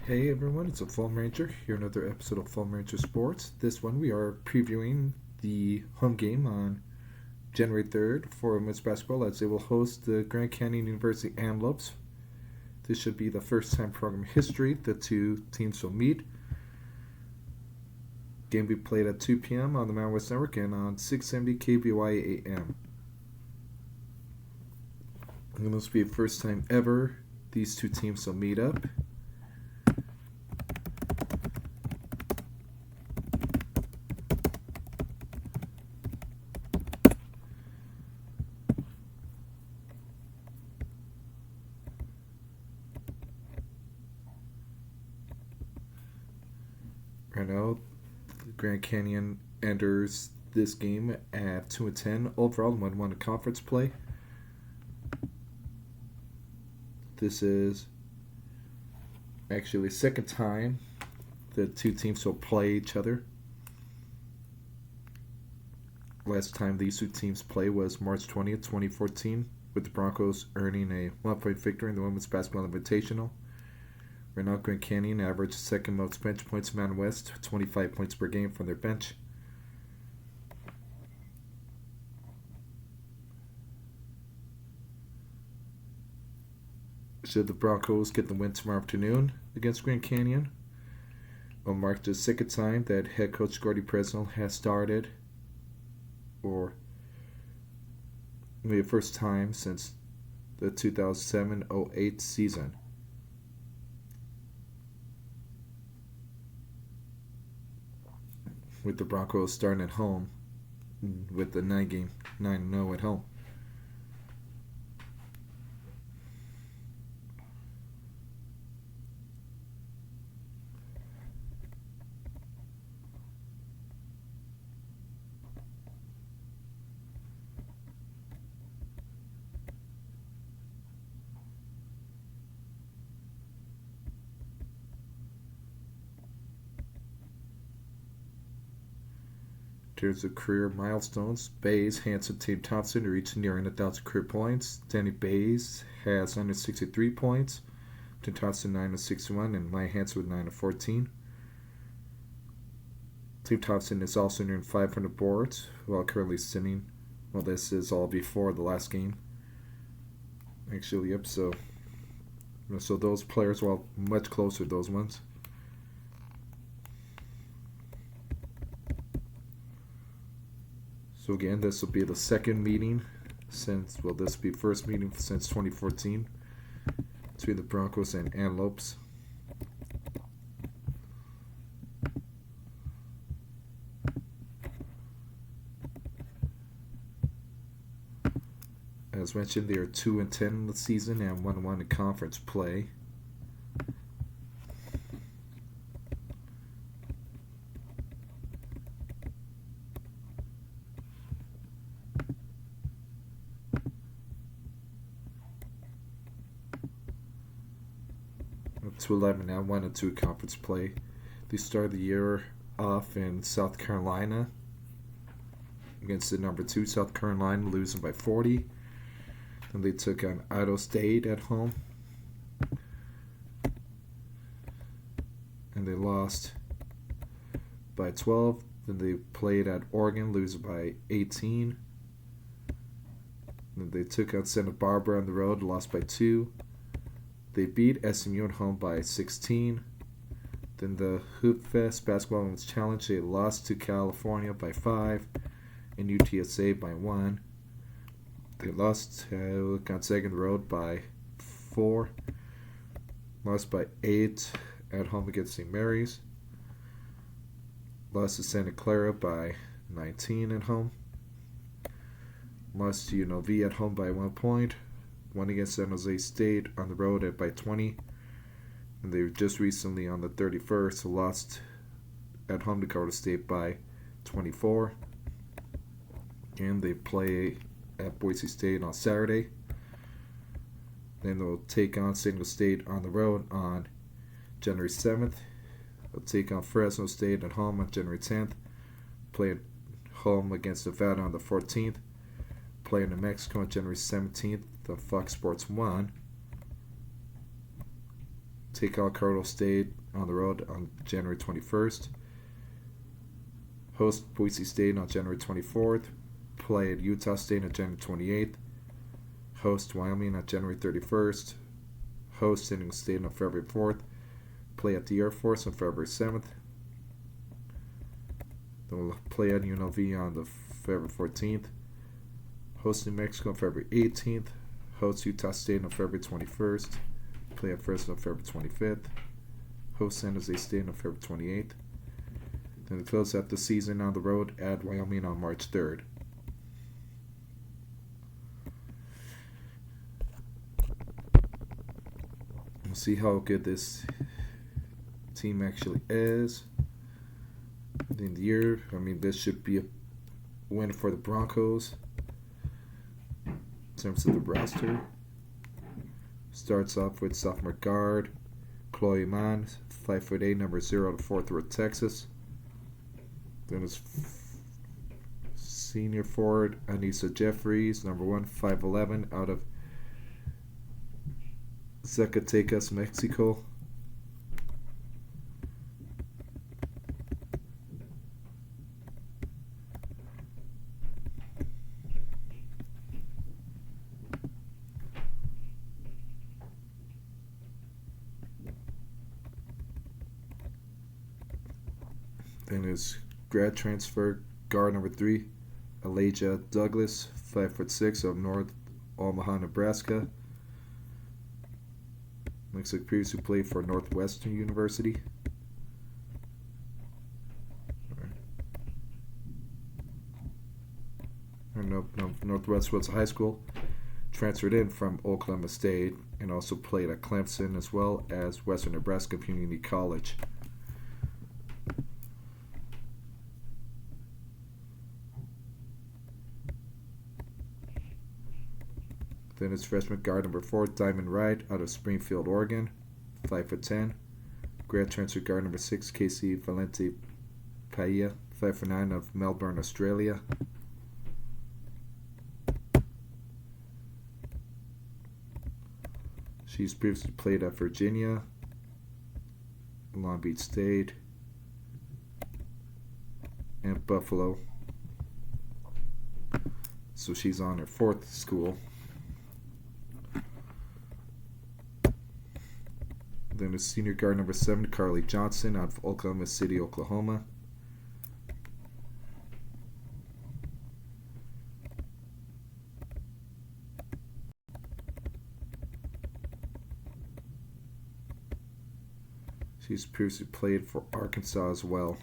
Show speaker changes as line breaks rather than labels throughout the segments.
Hey everyone, it's a Phoam Ranger here. Another episode of Phoam Ranger Sports. This one we are previewing the home game on January 3rd for women's basketball as they will host the Grand Canyon University Antelopes. This should be the first time in program history the two teams will meet. Game will be played at 2 p.m. on the Mountain West Network and on 670 KBOI AM. And this will be the first time ever these two teams will meet up. Right now, the Grand Canyon enters this game at 2-10 overall and 1-1 in conference play. This is actually the second time the two teams will play each other. Last time these two teams played was March 20th, 2014, with the Broncos earning a 1-point victory in the Women's Basketball Invitational. Right now, Grand Canyon averaged second most bench points in Mountain West, 25 points per game from their bench. Should the Broncos get the win tomorrow afternoon against Grand Canyon, will mark the second time that head coach Gordy Presnell has started, or maybe the first time since the 2007-08 season. With the Broncos starting at home with the 9-0 at home. In terms of career milestones, Bays, Hanson, Team Thompson are each nearing 1,000 career points. Danny Bays has 963 points, Tim Thompson 961, and Maya Hanson with 914. Team Thompson is also nearing 500 boards, while currently sitting. Well, this is all before the last game. Actually, yep. So those players, well, much closer, those ones. So again, this will be the second meeting since, well, this will be first meeting since 2014 between the Broncos and Antelopes. As mentioned, they are 2-10 in the season and 1-1 in conference play. To 11 now, 1-2 conference play. They started the year off in South Carolina against the number 2 South Carolina, losing by 40. Then they took on Idaho State at home, and they lost by 12. Then they played at Oregon, losing by 18. Then they took on Santa Barbara on the road, lost by 2. They beat SMU at home by 16. Then the Hoop Fest Basketball Women's Challenge, they lost to California by 5 and UTSA by 1. They lost to Gonzaga on the road by 4. Lost by 8 at home against St. Mary's. Lost to Santa Clara by 19 at home. Lost to UNLV at home by 1 point. Won against San Jose State on the road by 20. And they just recently, on the 31st, lost at home to Colorado State by 24. And they play at Boise State on Saturday. Then they'll take on San Diego State on the road on January 7th. They'll take on Fresno State at home on January 10th. Play at home against Nevada on the 14th. Play in New Mexico on January 17th. The Fox Sports 1. take on Colorado State on the road on January 21st. Host Boise State on January 24th. Play at Utah State on January 28th. Host Wyoming on January 31st. Host San Diego State on February 4th. Play at the Air Force on February 7th. Then we'll play at UNLV on the February 14th. Host New Mexico on February 18th. Host Utah State on February 21st. Play at Fresno on February 25th. Host San Jose State on February 28th. Then they close out the season on the road at Wyoming on March 3rd. We'll see how good this team actually is at the end of the year. I mean, this should be a win for the Broncos in terms of the roster. Starts off with sophomore guard Chloe Mann, 5'8", number 0 out of Fort Worth, Texas. Then it's senior forward Anissa Jeffries, number 1, 5'11", out of Zacatecas, Mexico. Then is grad transfer guard number 3, Elijah Douglas, 5'6", of North Omaha, Nebraska. Looks like previously played for Northwestern University. No, Northwest was a high school. Transferred in from Oklahoma State and also played at Clemson as well as Western Nebraska Community College. Then it's freshman guard number 4, Diamond Wright, out of Springfield, Oregon, 5'10". Grad transfer guard number 6, Casey Valente Paella, 5'9", of Melbourne, Australia. She's previously played at Virginia, Long Beach State, and Buffalo. So she's on her 4th school. Then is senior guard number 7, Carly Johnson, out of Oklahoma City, Oklahoma. She's previously played for Arkansas as well.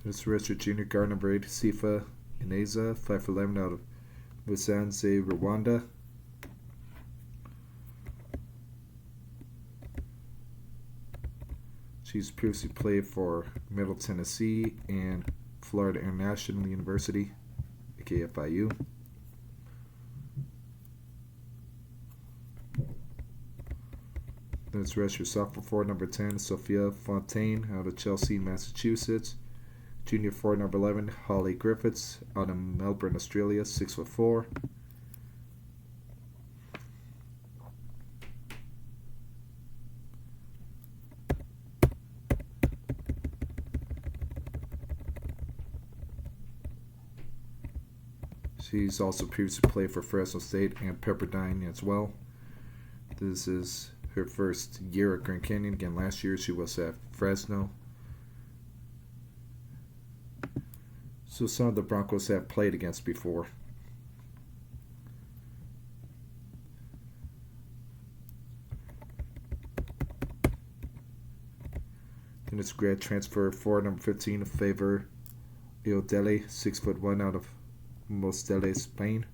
This redshirt junior guard number 8, Sifa Ineza, 5'11", out of Musanze, Rwanda. She's previously played for Middle Tennessee and Florida International University, aka FIU. Then it's redshirt sophomore forward number 10, Sophia Fontaine, out of Chelsea, Massachusetts. Junior forward number 11, Holly Griffiths, out of Melbourne, Australia, 6'4". She's also previously played for Fresno State and Pepperdine as well. This is her first year at Grand Canyon. Again, last year she was at Fresno. So some of the Broncos have played against before. Then it's grad transfer forward number 15, Favor Iodele, 6'1", out of Mostele, Spain.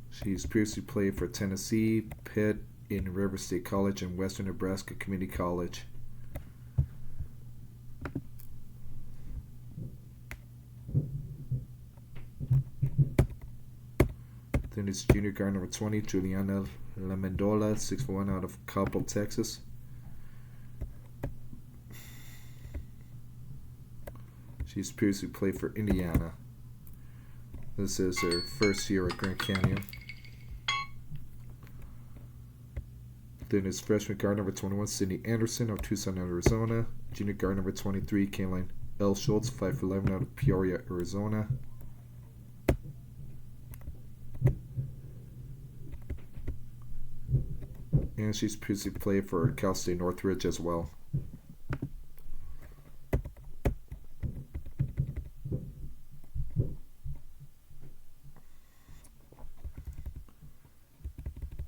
She's previously played for Tennessee, Pitt, in River State College, and Western Nebraska Community College. Then it's junior guard number 20, Juliana Amendola, 6'1" out of Coppell, Texas. She's previously played for Indiana. This is her first year at Grand Canyon. Then is freshman guard number 21, Sydney Anderson of Tucson, Arizona. Junior guard number 23, Caroline L. Schultz, 5'11" out of Peoria, Arizona. And she's previously played for Cal State Northridge as well.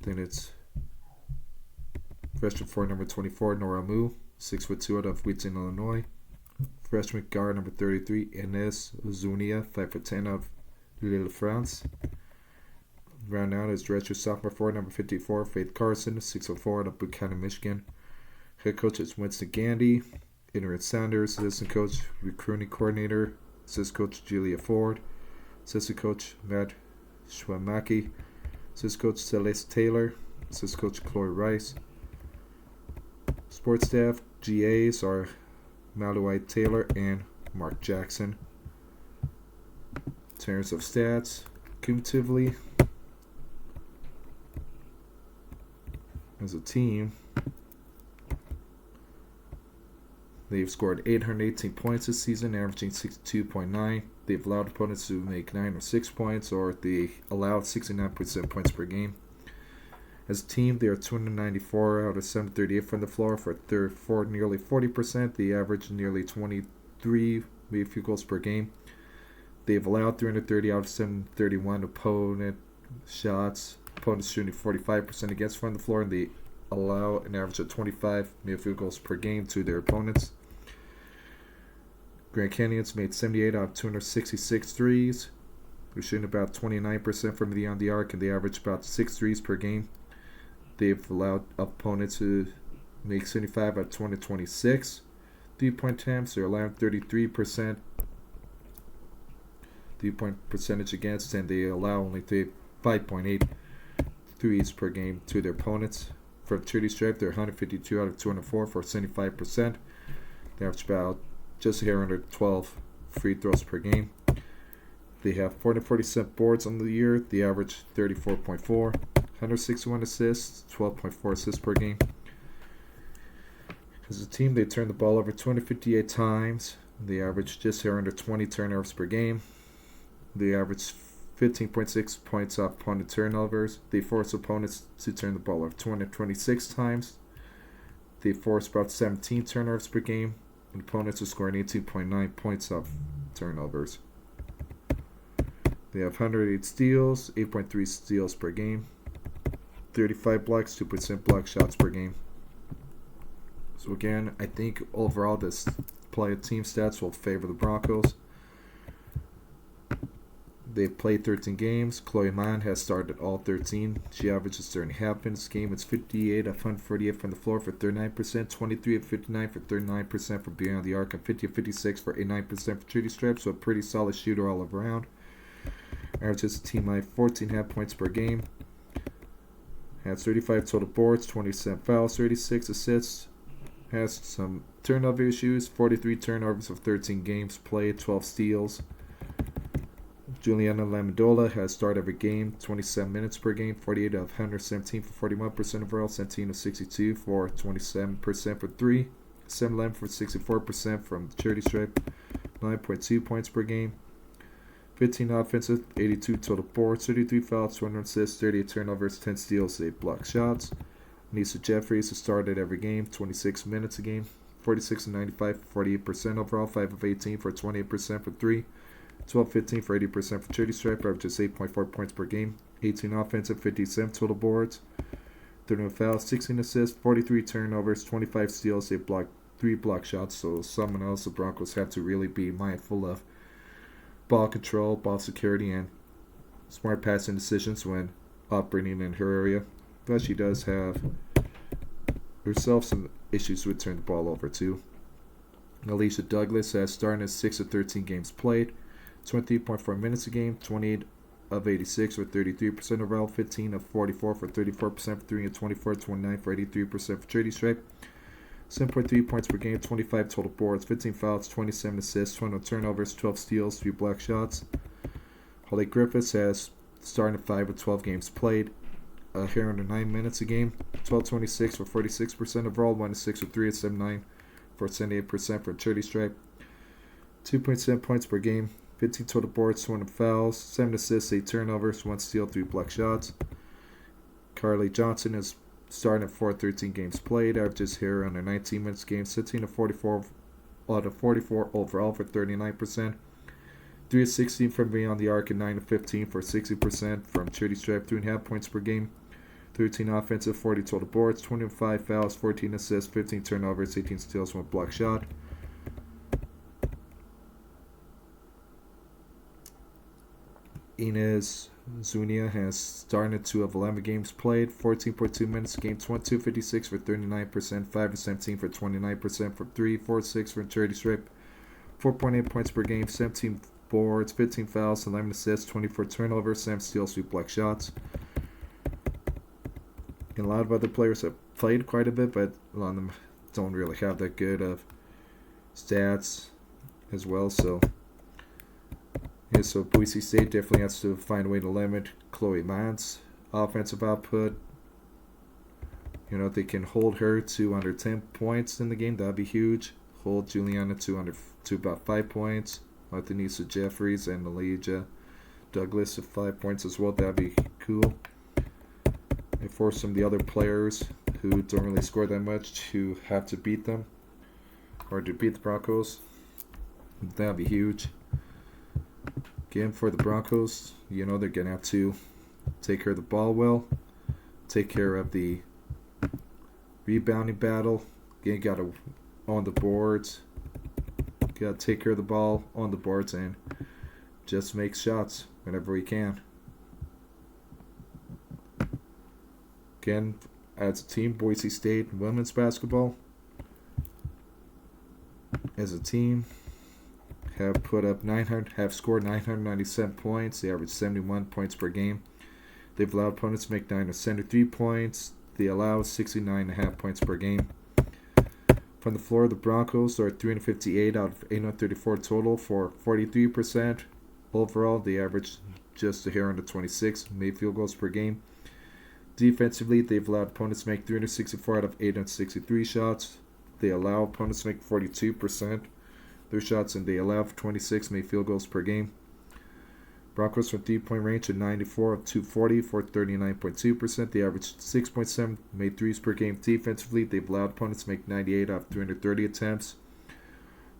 Then it's freshman forward number 24, Nora Mu, 6'2" out of Wheaton, Illinois. Freshman guard number 33, Ines Zunia, 5'10" out of Lille-France. Round out is redshirt sophomore forward number 54, Faith Carson, 6'4" out of Buchanan, Michigan. Head coach is Winston Gandy. Interim Sanders, assistant coach, recruiting coordinator, assistant coach Julia Ford, assistant coach Matt Schwamaki, assistant coach Celeste Taylor, assistant coach Chloe Rice. Sports staff GAs are Maluai Taylor and Mark Jackson. In terms of stats, cumulatively, as a team, they've scored 818 points this season, averaging 62.9. They've allowed opponents to make 9 or 6 points, or they allowed 69.7 points per game. As a team, they are 294 out of 738 from the floor for nearly 40%. They average nearly 23 made field goals per game. They've allowed 330 out of 731 opponent shots. Opponents shooting 45% against from the floor, and they allow an average of 25 made field goals per game to their opponents. Grand Canyon's made 78 out of 266 threes. They're shooting about 29% from beyond the arc, and they average about 6 threes per game. They've allowed opponents to make 75 out of 226 3-point attempts. They're allowing 33% 3-point percentage against, and they allow only 5.8 threes per game to their opponents. For the charity stripe, they're 152 out of 204 for 75%. They average about just a hair under 12 free throws per game. They have 447 boards on the year. They average 34.4. 161 assists, 12.4 assists per game. As a team, they turn the ball over 258 times. They average just here under 20 turnovers per game. They average 15.6 points off opponent turnovers. They force opponents to turn the ball over 226 times. They force about 17 turnovers per game. And opponents are scoring 18.9 points off turnovers. They have 108 steals, 8.3 steals per game. 35 blocks, 2% block shots per game. So again, I think overall this play of team stats will favor the Broncos. They've played 13 games. Chloe Mann has started all 13. She averages 30.5 minutes a game. It's 58 of 148 from the floor for 39%, 23 of 59 for 39% from beyond the arc, and 50 of 56 for 89% for charity stripe. So a pretty solid shooter all around. Averages a team high 14.5 points per game. Has 35 total boards, 27 fouls, 36 assists. Has some turnover issues, 43 turnovers of 13 games played, 12 steals. Juliana Lamendola has started every game, 27 minutes per game, 48 of 117 for 41% overall, 17 of 62 for 27% for 3, 7-11 for 64% from the charity stripe, 9.2 points per game. 15 offensive, 82 total boards, 33 fouls, 200 assists, 38 turnovers, 10 steals, 8 block shots. Nisa Jeffries has started every game, 26 minutes a game, 46 and 95 for 48% overall, 5 of 18 for 28% for 3, 12-15 for 80% for charity stripe, averages 8.4 points per game, 18 offensive, 57 total boards, 31 fouls, 16 assists, 43 turnovers, 25 steals, 3 block shots. So someone else the Broncos have to really be mindful of ball control, ball security, and smart passing decisions when operating in her area. But she does have herself some issues with turning the ball over too. Alicia Douglas has started 6 of 13 games played, 23.4 minutes a game, 28 of 86 for 33% overall, 15 of 44 for 34% for 3 and 24, 29 for 83% for Charity Stripe. 7.3 points per game, 25 total boards, 15 fouls, 27 assists, 20 turnovers, 12 steals, 3 block shots. Holly Griffiths has started 5 of 12 games played, here under 9 minutes a game, 12.26 for 46% overall, 1-6 for 3 and 7.9 for 78% for Charity Stripe. 2.7 points per game, 15 total boards, 20 fouls, 7 assists, 8 turnovers, 1 steal, 3 block shots. Carly Johnson is starting at 4-13 games played, averages here under 19 minutes game, 16 of 44 out of 44 overall for 39%. 3 of 16 from beyond the arc and 9 of 15 for 60% from Charity Stripe, 3.5 points per game. 13 offensive, 40 total boards, 25 fouls, 14 assists, 15 turnovers, 18 steals, 1 block shot. Inez Zunia has started 2 of 11 games played, 14.2 minutes a game, 22.56 for 39%, 5 of 17 for 29% for 3, 4-6 for Charity Stripe, 4.8 points per game, 17 boards, 15 fouls, 11 assists, 24 turnovers, 7 steals, 3 block shots. And a lot of other players have played quite a bit, but a lot of them don't really have that good of stats as well. So, yeah, so Boise State definitely has to find a way to limit Chloe Mann's offensive output. You know, if they can hold her to under 10 points in the game, that'd be huge. Hold Juliana to about 5 points. Anissa Jeffries and Elijah Douglas at 5 points as well. That'd be cool. And force some of the other players who don't really score that much to have to beat them or to beat the Broncos. That'd be huge. Again, for the Broncos, you know, they're going to have to take care of the ball well, take care of the rebounding battle. Again, got to own the boards. Got to take care of the ball on the boards and just make shots whenever we can. Again, as a team, Boise State women's basketball, as a team, have scored 997 points. They average 71 points per game. They've allowed opponents to make 9 of 73 points. They allow 69.5 points per game. From the floor, the Broncos are 358 out of 834 total for 43%. Overall, they average just a hair under 26 made field goals per game. Defensively, they've allowed opponents to make 364 out of 863 shots. They allow opponents to make 42% their shots, and they allow 26 made field goals per game. Broncos from 3-point range at 94 of 240 for 39.2%. They average 6.7 made threes per game. Defensively, they've allowed opponents to make 98 out of 330 attempts.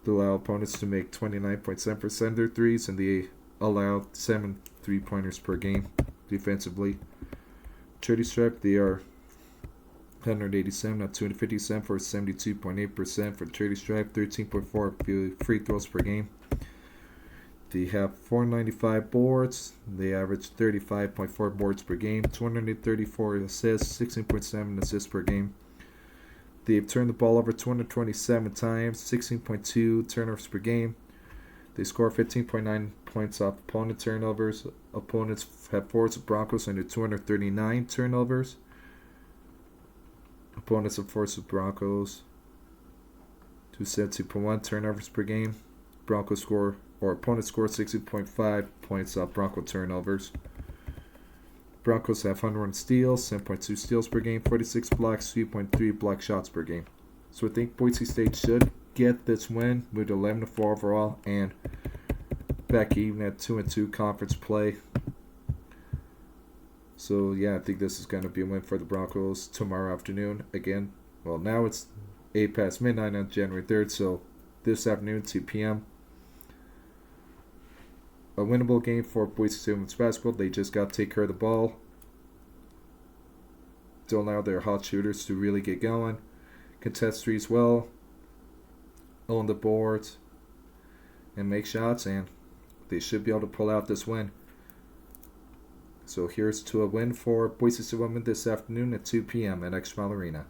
They allow opponents to make 29.7% of their threes, and they allow 7 3-pointers per game defensively. Charity Stripe, they are 187 out of 257 for 72.8% for Charity Stripe, 13.4 free throws per game. They have 495 boards. They average 35.4 boards per game, 234 assists, 16.7 assists per game. They've turned the ball over 227 times, 16.2 turnovers per game. They score 15.9 points off opponent turnovers. Opponents have forced the Broncos into 239 turnovers. Opponents have forced the Broncos to 70.1 turnovers per game. Opponents score 60.5 points off Bronco turnovers. Broncos have 101 steals, 7.2 steals per game, 46 blocks, 3.3 block shots per game. So I think Boise State should get this win with 11-4 overall and back even at 2-2 conference play. So yeah, I think this is going to be a win for the Broncos tomorrow afternoon. Again, well, now it's 8 past midnight on January 3rd, so this afternoon, 2 p.m. A winnable game for Boise State women's basketball. They just got to take care of the ball. Don't allow their hot shooters to really get going. Contest threes well. Own the boards. And make shots. And they should be able to pull out this win. So here's to a win for Boise State women this afternoon at 2 p.m. at X Mile Arena.